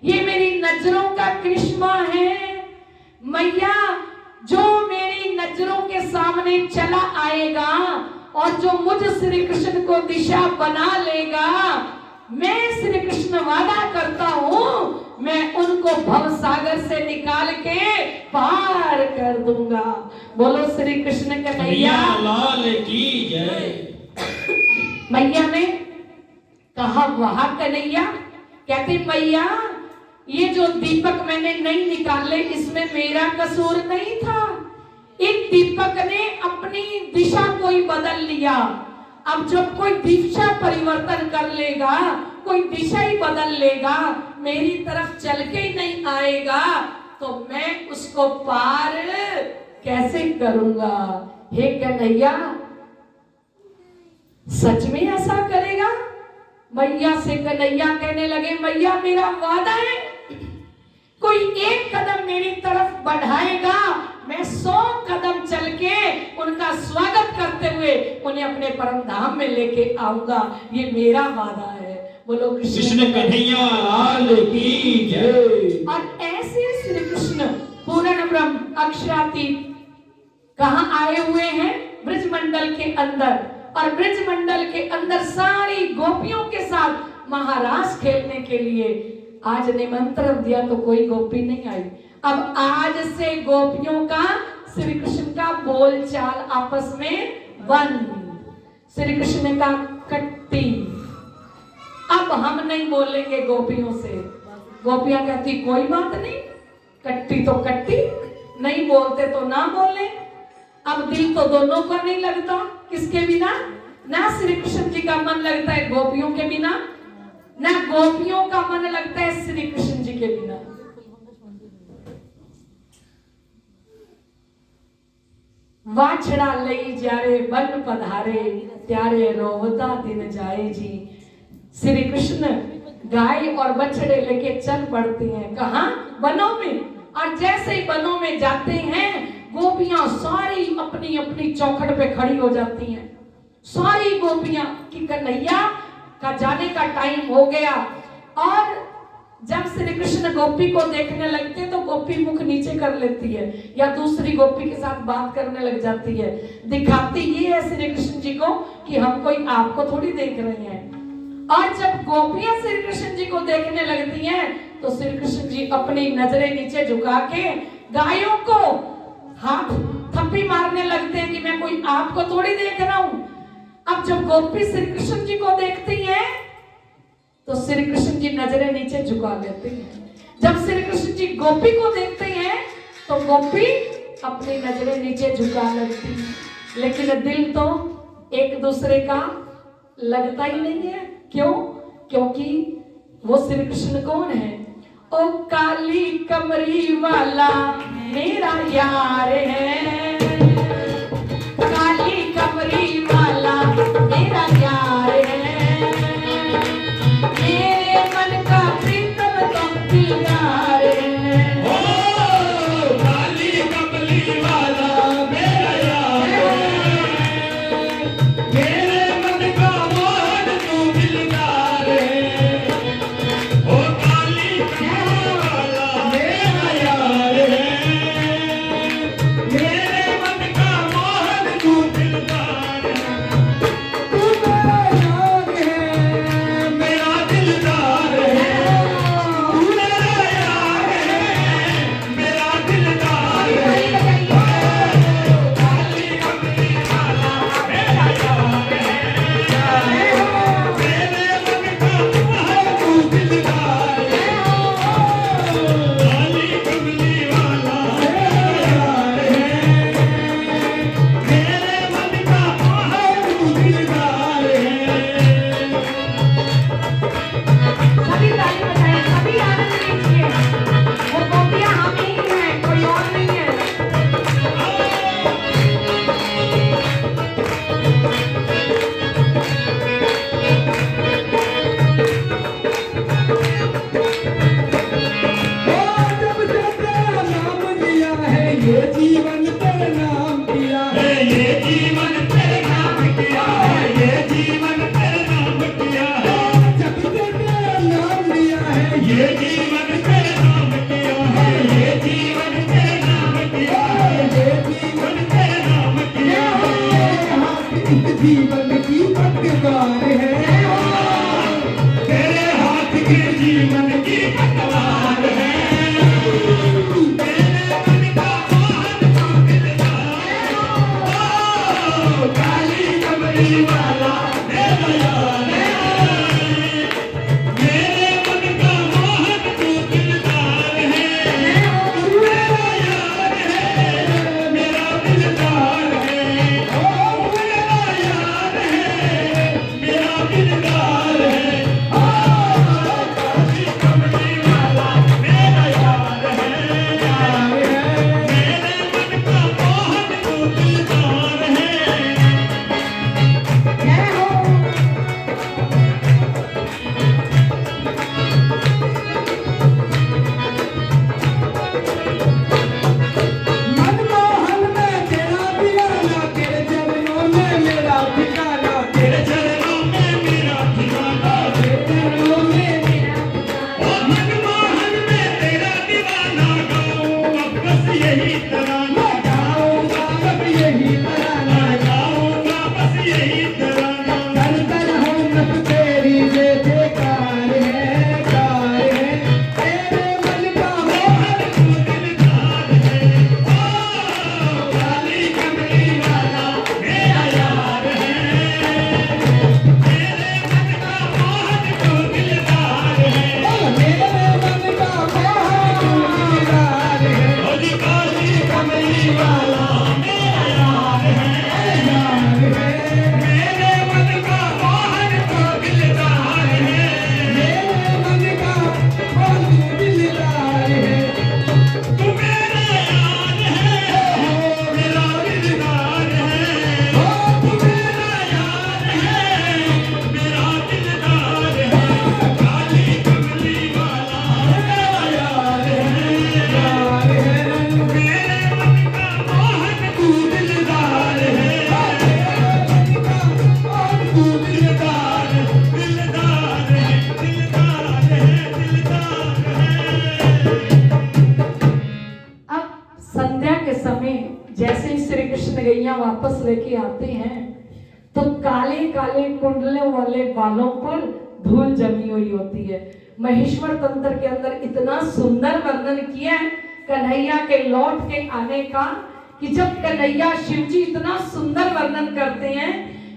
ये मेरी नजरों का करिश्मा है। मैया, जो मेरी नजरों के सामने चला आएगा और जो मुझ श्री कृष्ण को दिशा बना लेगा, मैं श्री कृष्ण वादा करता हूँ मैं उनको भवसागर से निकाल के पार कर दूंगा। बोलो श्री कृष्ण कन्हैया लाल की जय। मैया ने कहा वाह कन्हैया। कहती मैया, ये जो दीपक मैंने नहीं निकाले इसमें मेरा कसूर नहीं था। एक दीपक ने अपनी दिशा को ही बदल लिया। अब जब कोई दिशा परिवर्तन कर लेगा, कोई दिशा ही बदल लेगा, मेरी तरफ चल के ही नहीं आएगा, तो मैं उसको पार कैसे करूंगा? हे कन्हैया, सच में ऐसा करेगा? मैया से कन्हैया कहने लगे मैया, मेरा वादा है, कोई एक कदम मेरी तरफ बढ़ाएगा, मैं 100 कदम चल के उनका स्वागत करते हुए उन्हें अपने परम धाम में लेके आऊंगा। ये मेरा वादा है। बोलो कृष्ण कन्हैया लाल की जय। और ऐसे श्री कृष्ण पूर्ण ब्रह्म अक्षरातीत कहाँ आए हुए हैं? ब्रजमंडल के अंदर। और ब्रजमंडल के अंदर सारी गोपियों के साथ महारास खेलने के लिए आज निमंत्रण दिया तो कोई गोपी नहीं आई। अब आज से गोपियों का श्री कृष्ण का बोलचाल आपस में बंद। श्री कृष्ण का कट्टी। अब हम नहीं बोलेंगे गोपियों से। गोपियां कहती कोई बात नहीं, कट्टी तो कट्टी, नहीं बोलते तो ना बोले। अब दिल तो दोनों का नहीं लगता, किसके बिना? ना श्री कृष्ण जी का मन लगता है गोपियों के बिना, ना गोपियों का मन लगता है श्री कृष्ण जी के बिना। वाछड़ा लई जारे बन पधारे, त्यारे रोवता दिन जाए जी। श्री कृष्ण गाय और बछड़े लेके चल पड़ते हैं। कहाँ? वनों में। और जैसे ही वनों में जाते हैं, गोपियां सारी अपनी अपनी चौखट पे खड़ी हो जाती हैं। सारी गोपियां कि कन्हैया का जाने का टाइम हो गया। और जब श्री कृष्ण गोपी को देखने लगते तो गोपी मुख नीचे कर लेती है या दूसरी गोपी के साथ बात करने लग जाती है। दिखाती ये है श्री कृष्ण जी को कि हम कोई आपको थोड़ी देख रहे हैं। और जब गोपियां श्री कृष्ण जी को देखने लगती हैं तो श्री कृष्ण जी अपनी नजरें नीचे झुका के गायों को हाथ थप्पी मारने लगते हैं कि मैं कोई आपको थोड़ी देख रहा हूं। अब जब गोपी श्री कृष्ण जी को देखती हैं तो श्री कृष्ण जी नजरें नीचे झुका लेते हैं। जब श्री कृष्ण जी गोपी को देखते हैं तो गोपी अपनी नजरें नीचे झुका लेती है, लेकिन दिल तो एक दूसरे का लगता ही नहीं है। क्यों? क्योंकि वो श्री कृष्ण कौन है? ओ काली कमरी वाला मेरा यार है, काली कमरी वाला मेरा यार है, मेरे मन का प्रीतम तो दीदार है। ओ काली कमली वाला मेरा यार है, मेरे मन का मोहन तू दिलदार है। ओ काली कमली वाला मेरा यार है, मेरे मन का मोहन तू दिलदार है। तू मेरा यार है, मेरा दिलदार है, तू मेरा यार है, मेरा दिलदार है। काली कमली वाला मेरा यार है, मेरे मन का मोहन तू दिलदार है। काली कमली वाला मेरा यार है, मेरे मन का मोहन तू दिलदार है। सभी ताली बजाएं, सभी आनंद लीजिए। वो गोपियां हम ही हैं, कोई और नहीं है। जब जब तेरा नाम लिया है, ये जीवन तेरे नाम किया है, ये जीवन तेरे नाम किया है, ये जीवन तेरे नाम किया है। जब जब तेरा नाम लिया है, ये जीवन तेरे नाम किया है, ये जीवन तेरे नाम किया है, ये जीवन तेरे नाम किया है। इस जीवन की पतवार है, तेरे हाथ के जीवन की पतवार है। मेरे मन का मोहन तू दिलदार है। ओ काली कमली वाला मेरा यार है, मेरे मन का मोहन तू दिलदार है। तू मेरा यार है, मेरा दिलदार है। ओ मेरा यार है, मेरा दिलदार है। ओ काली कमली वाला मेरा यार है, मेरे मन का मोहन तू दिलदार है। जय हो। मनमोहन में तेरा दीवाना, तेरे चरणों में मेरा ठिकाना, तेरे चरणों में मेरा ठिकाना, तेरे चरणों में मेरा ठिकाना। ओ मनमोहन में तेरा दीवाना, गाऊंगा बस यही तराना, गाऊंगा बस यही तराना, गाऊंगा बस यही तराना। तर तर हम तेरी जयकार है, कार है, तेरे मन का मोहन तू दिलदार है। ओ काली कमली वाला मेरा यार है, मेरे मन का मोहन तू दिलदार है। ओ मेरे मन का मोहन तू दिलदार है। ओ जी काली कमली वाला मेरा यार है, मेरे मन का मोहन तू दिलदार है, मेरे मन का मोहन तू दिलदार है। तू मेरा यार है, मेरा दिलदार है। ओ तू मेरा यार है, मेरा दिलदार है। काली कमली वाला मेरा यार है, मेरे मन का मोहन तू दिलदार है, मेरे मन का मोहन तू दिलदार है, दिलदार है, दिलदार है, दिलदार है। अब संध्या के समय जैसे ही श्री कृष्ण गैया वापस लेके आते हैं तो काले काले कुंडलों वाले बालों पर धूल जमी हुई होती है। महेश्वर तंत्र के अंदर इतना सुंदर वर्णन किया है कन्हैया के लौट के आने का कि जब कन्हैया शिव जी इतना सुंदर वर्णन करते हैं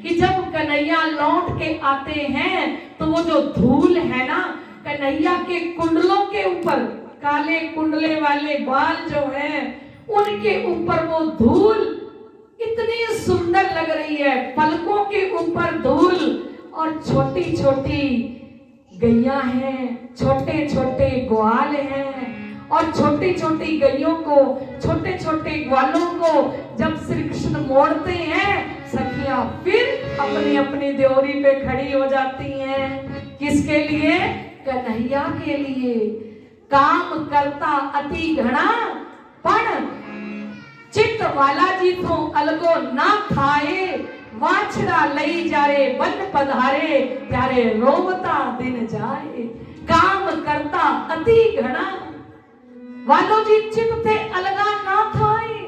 कि जब कन्हैया लौट के आते हैं तो वो जो धूल है ना कन्हैया के कुंडलों के ऊपर, काले कुंडले वाले बाल जो हैं उनके ऊपर वो धूल इतनी सुंदर लग रही है, पलकों के ऊपर धूल, और छोटी छोटी गैया हैं, छोटे छोटे ग्वाल हैं, और छोटी छोटी गैयों को, छोटे छोटे ग्वालों को जब श्री कृष्ण मोड़ते हैं, सखियां फिर अपनी अपनी देवरी पे खड़ी हो जाती हैं। किसके लिए? कन्हैया के लिए। काम करता अति घना पण चित्त वाला जी तो अलगो ना खाए, वाछड़ा लई जारे बन पधारे, प्यारे रोवता दिन जाए। काम करता अति घना, वालो जी चित थे अलगा ना खाए।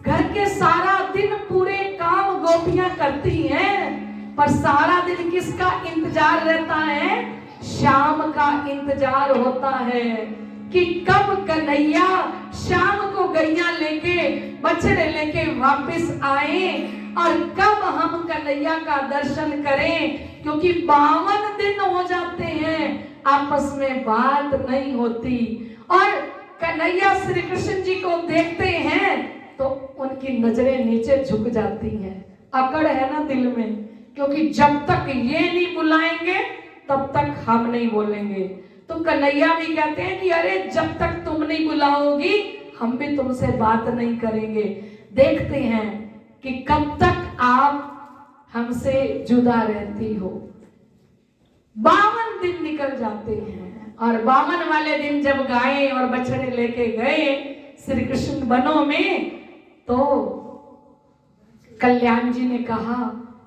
घर के सारा दिन पूरे काम गोपियां करती हैं, पर सारा दिन किसका इंतजार रहता है? शाम का इंतजार होता है कि कब कन्हैया शाम को गैया लेके बछड़े लेके वापस आए और कब हम कन्हैया का दर्शन करें, क्योंकि 52 दिन हो जाते हैं आपस में बात नहीं होती। और कन्हैया श्री कृष्ण जी को देखते हैं तो उनकी नजरें नीचे झुक जाती हैं। अकड़ है ना दिल में, क्योंकि जब तक ये नहीं बुलाएंगे तब तक हम नहीं बोलेंगे। तो कन्हैया भी कहते हैं कि अरे जब तक तुम नहीं बुलाओगी हम भी तुमसे बात नहीं करेंगे। देखते हैं कि कब तक आप हमसे जुदा रहती हो। 52 दिन निकल जाते हैं और 52 वाले दिन जब गाय और बछड़े लेके गए श्री कृष्ण वनों में, तो कल्याण जी ने कहा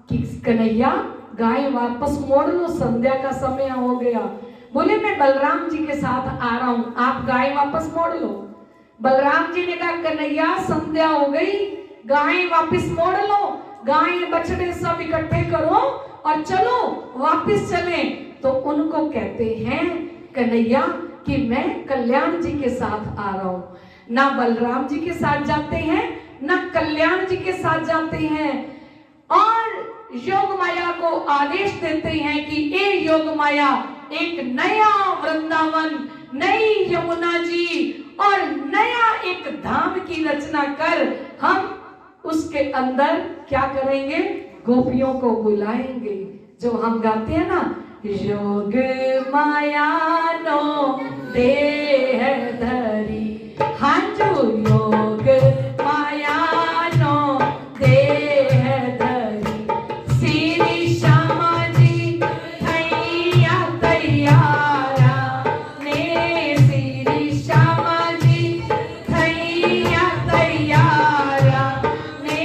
कि कन्हैया गाय वापस मोड़ लो, संध्या का समय हो गया। बोले मैं बलराम जी के साथ आ रहा हूं, आप गाय वापस मोड़ लो। बलराम जी ने कहा कन्हैया संध्या हो गई, गाय वापस मोड़ लो, गाय बछड़े सब इकट्ठे करो और चलो वापस चले। तो उनको कहते हैं कन्हैया कि मैं कल्याण जी के साथ आ रहा हूं। ना बलराम जी के साथ जाते हैं ना कल्याण जी के साथ जाते हैं, और योग माया को आदेश देते हैं कि ए योग माया, एक नया वृंदावन, नई यमुना जी और नया एक धाम की रचना कर हम उसके अंदर क्या करेंगे? गोपियों को बुलाएंगे। जो हम गाते हैं ना, योग माया नो देह धरी, हाँ जो योग माया नो देह धरी, श्री श्यामा जी थैया तैयारा ने, श्री श्यामा जी थैया तैयारा ने,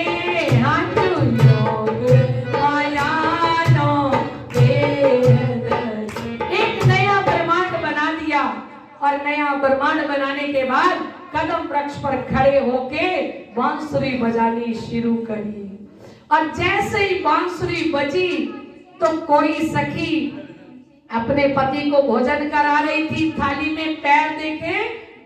हाँ जो योग माया नो देह धरी। एक नया ब्रह्मांड बना दिया, और नया ब्रह्मांड बनाने के बाद कदम वृक्ष पर खड़े होके बांसुरी बजानी शुरू करी। और जैसे ही बांसुरी बजी तो कोई सखी अपने पति को भोजन करा रही थी, थाली में पैर देके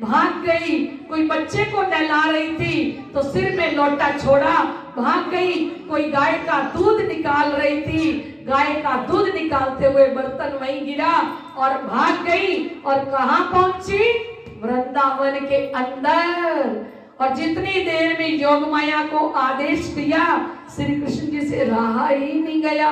भाग गई। कोई बच्चे को नहला रही थी तो सिर में लोटा छोड़ा भाग गई। कोई गाय का दूध निकाल रही थी, गाय का दूध निकालते हुए बर्तन वहीं गिरा और भाग गई। और कहां पहुंची? वृंदावन के अंदर। और जितनी देर में योग माया को आदेश दिया, श्री कृष्ण जी से रहा ही नहीं गया।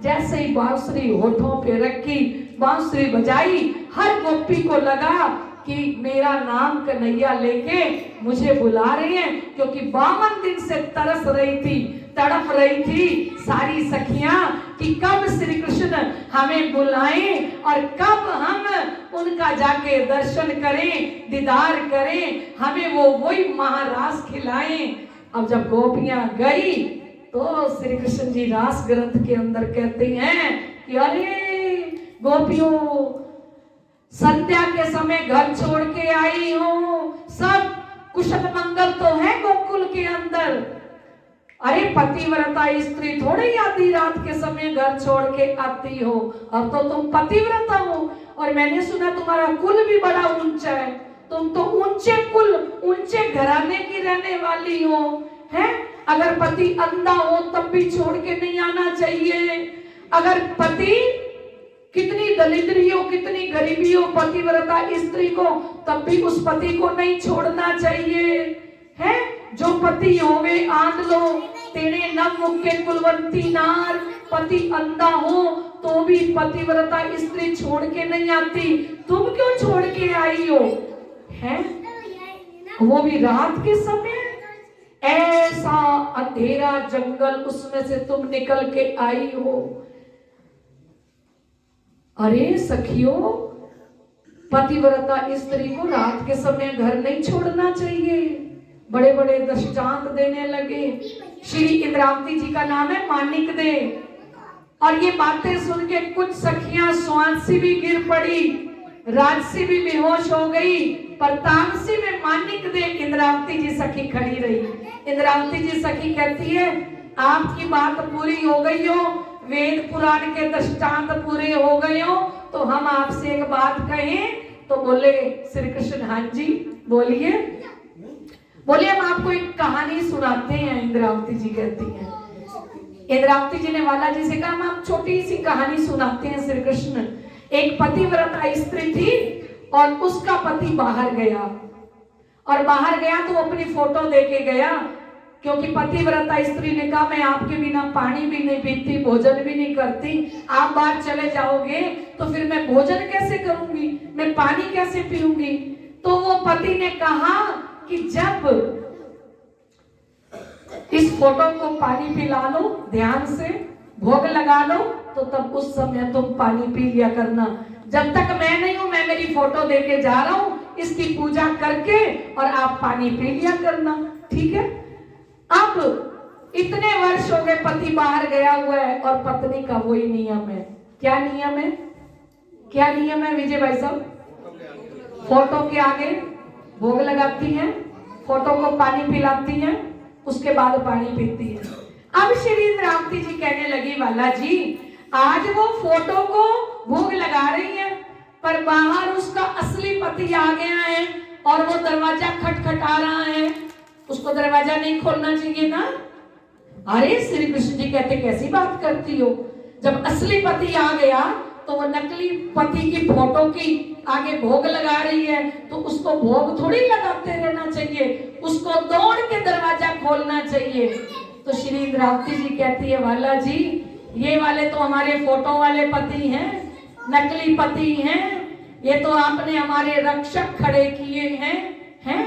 जैसे ही बांसुरी होठों पे रखी, बांसुरी बजाई, हर गोपी को लगा कि मेरा नाम कन्हैया लेके मुझे बुला रहे हैं, क्योंकि 52 दिन से तरस रही थी, तड़प रही थी सारी सखियां कि कब श्री कृष्ण हमें बुलाएं और कब हम उनका जाके दर्शन करें, दीदार करें, हमें वो वही महारास खिलाएं। अब जब गोपियां गई तो श्री कृष्ण जी रास ग्रंथ के अंदर कहते हैं कि अरे गोपियों, संध्या के समय घर छोड़ के आई हो, सब कुशल मंगल तो है गोकुल के अंदर। अरे पतिव्रता स्त्री थोड़ी आधी रात के समय घर छोड़ के आती हो, अब तो तुम पतिव्रता हो। और मैंने सुना तुम्हारा कुल भी बड़ा ऊंचा है, तुम तो ऊंचे कुल, ऊंचे घराने की रहने वाली हो, हैं? अगर पति अंधा हो तब भी छोड़ के नहीं आना चाहिए। अगर पति कितनी दरिद्री हो, कितनी गरीबी हो, पतिव्रता स्त्री को, तब भी उस पति को नहीं छोड़ना चाहिए। है जो पति होवे आंध लो तेरे नव मुख्य कुलवंती नार। पति अंधा हो तो भी पतिव्रता स्त्री छोड़ के नहीं आती। तुम क्यों छोड़ के आई हो? है वो भी रात के समय, ऐसा अंधेरा जंगल, उसमें से तुम निकल के आई हो। अरे सखियों, पतिव्रता स्त्री को रात के समय घर नहीं छोड़ना चाहिए। बड़े बड़े दृष्टांत देने लगे। श्री इंद्रावती जी का नाम है मानिक दे, और ये बातें सुन के कुछ सखियां स्वांसी भी गिर पड़ी, राजसी भी बेहोश हो गई, पर तामसी में मानिक दे इंद्रावती जी सखी खड़ी रही। इंद्रावती जी सखी कहती है, आपकी बात पूरी हो गई हो, वेद पुराण के दृष्टांत पूरे हो गए हो, तो हम आपसे एक बात कहें। तो बोले श्री कृष्ण, हाँ जी बोलिए। बोलिए हम आपको एक कहानी सुनाते हैं। इंद्रावती जी कहती हैं। इंद्रावती जी ने वाला जी से कहा, हम आप छोटी सी कहानी सुनाते हैं श्री कृष्ण। एक पतिव्रता स्त्री थी और उसका पति बाहर गया, और बाहर गया तो अपनी फोटो देके गया, क्योंकि पतिव्रता स्त्री ने कहा मैं आपके बिना पानी भी नहीं पीती, भोजन भी नहीं करती, आप बाहर चले जाओगे तो फिर मैं भोजन कैसे करूंगी, मैं पानी कैसे पीऊंगी। तो वो पति ने कहा कि जब इस फोटो को पानी पिला लो, ध्यान से भोग लगा लो, तो तब उस समय तुम पानी पी लिया करना। जब तक मैं नहीं हूं, मैं मेरी फोटो देके जा रहा हूं, इसकी पूजा करके और आप पानी पी लिया करना, ठीक है। अब इतने वर्ष हो गए, पति बाहर गया हुआ है और पत्नी का वही नियम है। क्या नियम है? क्या नियम है विजय भाई साहब? फोटो के आगे भोग लगाती हैं, फोटो को पानी पिलाती हैं, उसके बाद पानी पीती है। अब श्री इंद्रावती जी कहने लगी, वाला जी आज वो फोटो को भोग लगा रही है, पर बाहर उसका असली पति आ गया है और वो दरवाजा खटखटा रहा है, उसको दरवाजा नहीं खोलना चाहिए ना। अरे श्री कृष्ण जी कहते, कैसी बात करती हो, जब असली पति आ गया तो वो नकली पति की फोटो की आगे भोग लगा रही है, तो उसको भोग थोड़ी लगाते रहना चाहिए, उसको दौड़ के दरवाजा खोलना चाहिए। तो श्री इंद्रावती जी कहती है, वाला जी ये वाले तो हमारे फोटो वाले पति हैं, नकली पति हैं, ये तो आपने हमारे रक्षक खड़े किए हैं।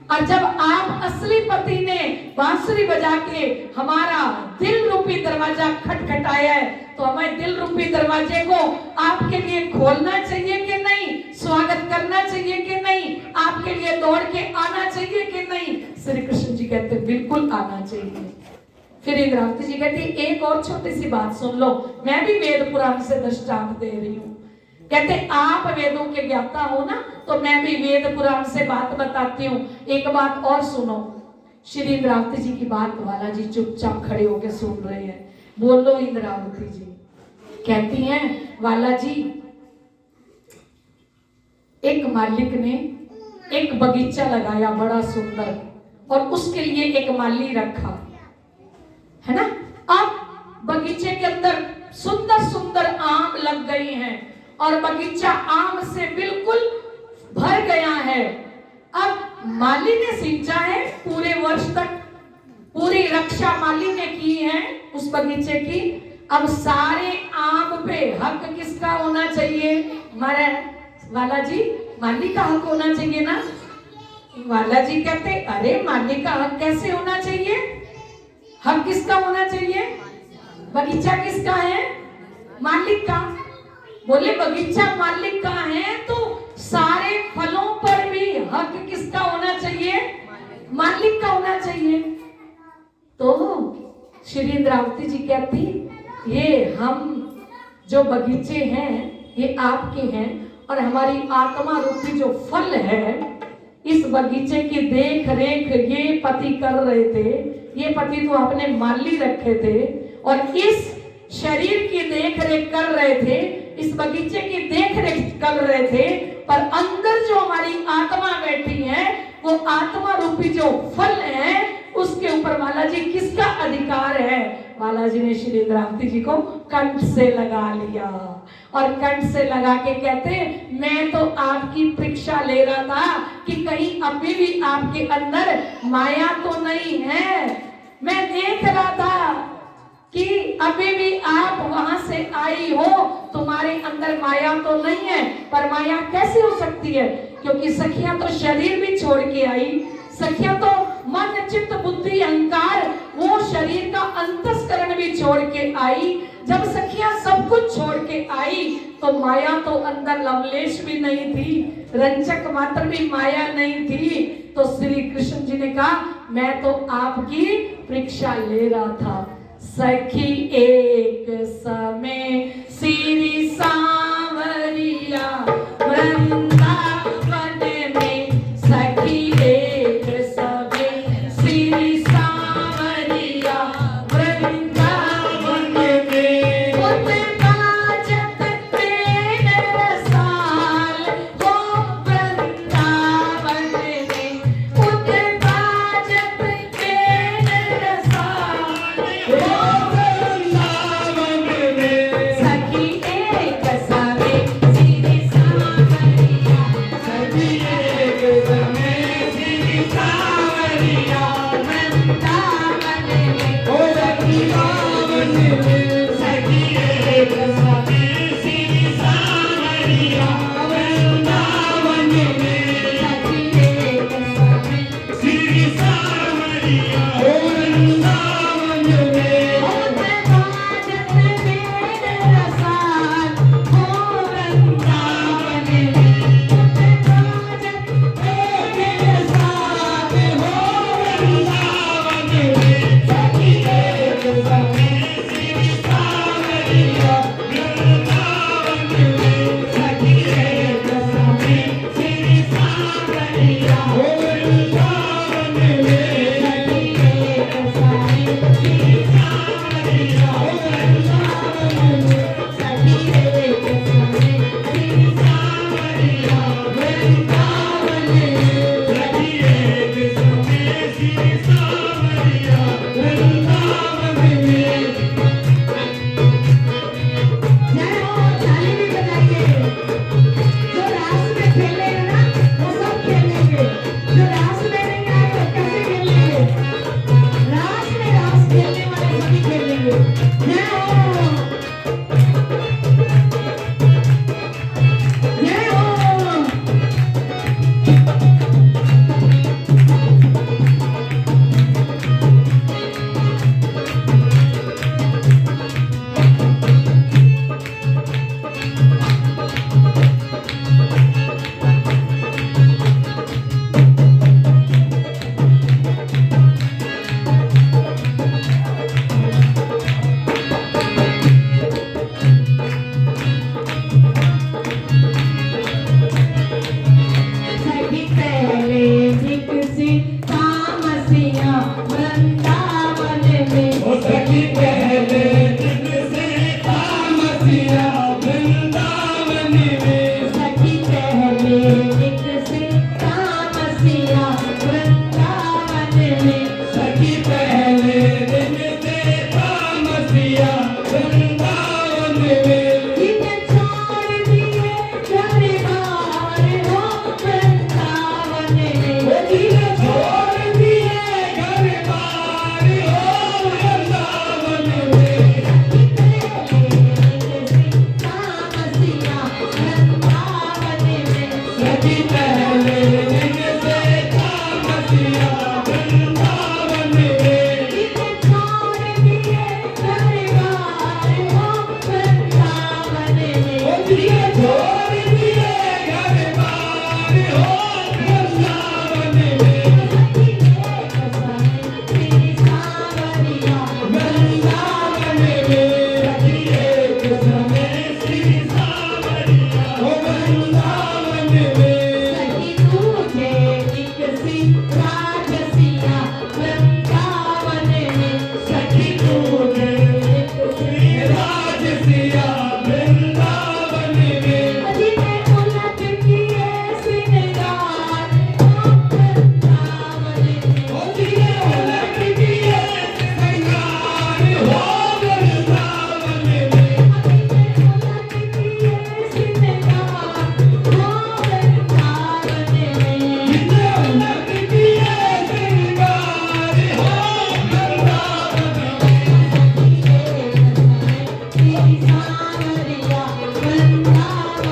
और जब आप असली पति ने बांसुरी बजा के हमारा दिल रूपी दरवाजा खटखटाया है, तो हमें दिल रूपी दरवाजे को आपके लिए खोलना चाहिए कि नहीं, स्वागत करना चाहिए कि नहीं, आपके लिए दौड़ के आना चाहिए कि नहीं। श्री कृष्ण जी कहते बिल्कुल आना चाहिए। फिर इंद्रावती जी कहती एक और छोटी सी बात सुन लो, मैं भी वेद पुराण से दृष्टांत दे रही हूँ। कहते आप वेदों के ज्ञाता हो ना, तो मैं भी वेद पुराण से बात बताती हूँ। एक बात और सुनो। श्री इंद्रावती जी की बात वाला जी चुपचाप खड़े होकर सुन रहे हैं। बोलो इंद्रावती जी। कहती हैं, वाला जी एक मालिक ने एक बगीचा लगाया बड़ा सुंदर, और उसके लिए एक माली रखा, है ना। अब बगीचे के अंदर सुंदर सुंदर आम लग गए हैं और बगीचा आम से बिल्कुल भर गया है। अब माली ने सींचा है पूरे वर्ष तक, पूरी रक्षा माली ने की है उस बगीचे की। अब सारे आम पे हक किसका होना चाहिए? हमारे वाला जी माली का हक होना चाहिए ना। वाला जी कहते अरे माली का हक कैसे होना चाहिए? हक किसका होना चाहिए? बगीचा किसका है? मालिक का। बोले बगीचा मालिक का है तो सारे फलों पर भी हक किसका होना चाहिए? मालिक का होना चाहिए। तो श्री इंद्रावती जी कहती ये हम जो बगीचे हैं ये आपके हैं, और हमारी आत्मा रूपी जो फल है इस बगीचे की देख रेख ये पति कर रहे थे। ये पति तो आपने माली रखे थे और इस शरीर की देख रेख कर रहे थे, इस बगीचे की देख रेख कर रहे थे, पर अंदर जो हमारी आत्मा बैठी है वो आत्मा रूपी जो फल है उसके ऊपर बालाजी किसका अधिकार है? बालाजी ने श्री इंद्रावती जी को कंठ से लगा लिया और कंठ से लगा के कहते हैं मैं तो आपकी परीक्षा ले रहा था कि कहीं अभी भी आपके अंदर माया तो नहीं है। मैं देख रहा था कि अभी भी आप वहां से आई हो, तुम्हारे अंदर माया तो नहीं है। पर माया कैसे हो सकती है? क्योंकि सखियां तो शरीर भी छोड़ के आई, सखियां तो मन चित्त बुद्धि अहंकार वो शरीर का अंतस्करण भी छोड़ के आई। जब सखियां सब कुछ छोड़ के आई तो माया तो अंदर लवलेश भी नहीं थी, रंजक मात्र भी माया नहीं थी। तो श्री कृष्ण जी ने कहा मैं तो आपकी परीक्षा ले रहा था। सखी एक समय श्री सांवरिया वृंदावन में, सखी एक समय श्री सांवरिया वृंदावन में, उत्पाजक प्रेम रसाल हो वृंदावन में, उत्पाजक प्रेम रसाल हो सखी एक समय श्री सांवरिया, सखी एक समय श्री सांवरिया वृंदावन में, ओ वृंदावन में, सखी एक समय श्री सांवरिया वृंदावन में, सखी एक समय श्री सांवरिया वृंदावन में, उत्पाजक प्रेम रसाल हो वृंदावन में, उत्पाजक प्रेम रसाल हो वृंदावन में, सखी एक समय श्री सांवरिया वृंदावन में, सखी एक समय श्री सांवरिया वृंदावन में, सखी एक समय श्री सांवरिया वृंदावन में, सखी एक समय श्री सांवरिया वृंदावन में, सखी एक समय श्री सांवरिया वृंदावन में। जय हो, ताली भी बजाइए। जो रास में खेलेगा ना वो सब खेलेंगे, जो रास में नहीं आए वो कैसे खेलेंगे? रास में रास खेलने वाले सभी खेलेंगे। जय हो, जय हो। सखी पहले विकसित तामसिया वृंदावन में, ओ सखी पहले विकसित तामसिया वृंदावन में, सखी पहले विकसित तामसिया वृंदावन में, सखी पहले विकसित तामसिया वृंदावन में, इन्हें छोड़ दिए घर बार हो वृंदावन में, इन्हें छोड़ दिए घर बार हो वृंदावन में, सखी पहले विकसित तामसिया वृंदावन में, सखी पहले विकसित तामसिया वृंदावन में, इन्हें छोड़ दिए घर बार हो वृंदावन में, इन्हें छोड़ दिए घर बार हो वृंदावन में, सखी एक समय श्री सांवरिया वृंदावन में, सखी एक समय श्री सांवरिया वृंदावन में,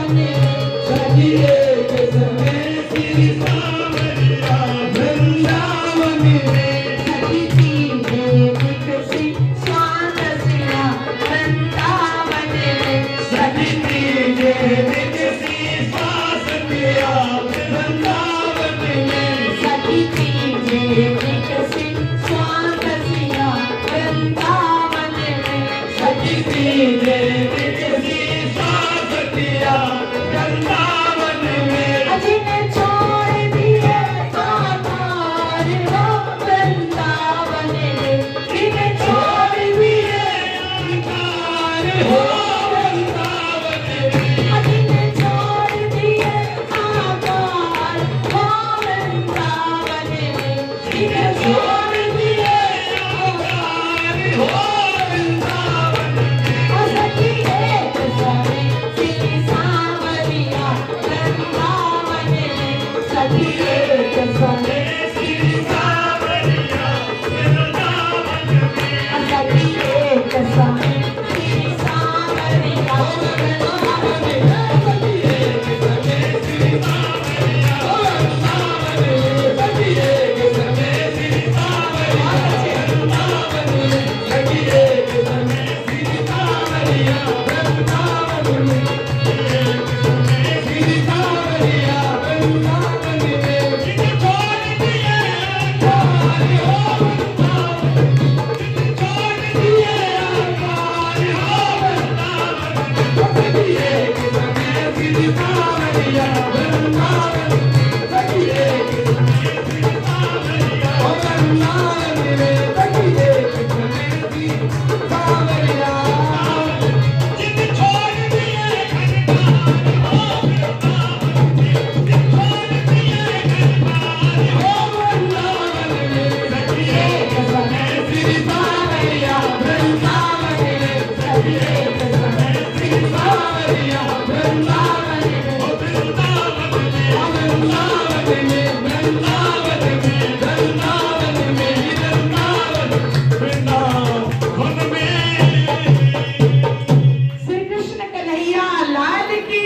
सखी एक समय श्री सांवरिया वृंदावन में सखी चीजें विकसी स्वांत सिया वृंदावन में सखी तीजे विकसी श्वास किया वृंदावन में सखी चीजें विकसी स्वांत सिया वृंदावन में सखी तीजे विकसी श्वास किया वृंदावन में जिन्हें छोड़ दिए आधार वो वृंदावन में जिन्हें छोड़ दिए आधार हो वृंदावन में जिन्हें छोड़ दिए आधार वो वृंदावन में जिन्हें छोड़ दिए आधार हो वृंदावन में सखी एक समय श्री सांवरिया वृंदावन में सखी एक समय श्री सांवरिया वृंदावन में सखी एक समय श्री सांवरिया वृंदावन में सखी एक समय श्री सांवरिया वृंदावन में सखी एक समय श्री सांवरिया वृंदावन में सखी एक समय श्री सांवरिया वृंदावन में श्री सांवरिया वृंदावन में जिन्हें छोड़ दिए आधार हो वृंदावन में जिन्हें छोड़ दिए आधार हो वृंदावन में सखी एक समय श्री सांवरिया वृंदावन में सखी एक समय श्री सांवरिया वृंदावन में सखी एक समय श्री सांवरिया जिन्हें छोड़ दिए घनघार हो वृंदावन में जिन्हें छोड़ दिए घनघार हो वृंदावन में सखी एक समय श्री सांवरिया वृंदावन में सखी एक समय श्री सांवरिया वृंदावन में वृंदावन में वृंदावन में वृंदावन में वृंदावन में वृंदावन में श्री कृष्ण कन्हैया लाल की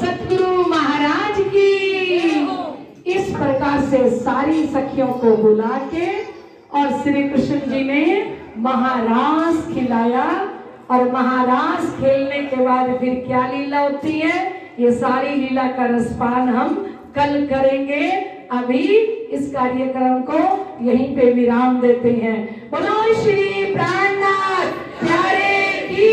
सतगुरु महाराज की इस प्रकार से सारी सखियों को बुला के और श्री कृष्ण जी ने महारास खिलाया और महारास खेलने के बाद फिर क्या लीला होती है ये सारी लीला का रसपान हम कल करेंगे। अभी इस कार्यक्रम को यहीं पे विराम देते हैं। बोलो श्री प्राणनाथ प्यारे की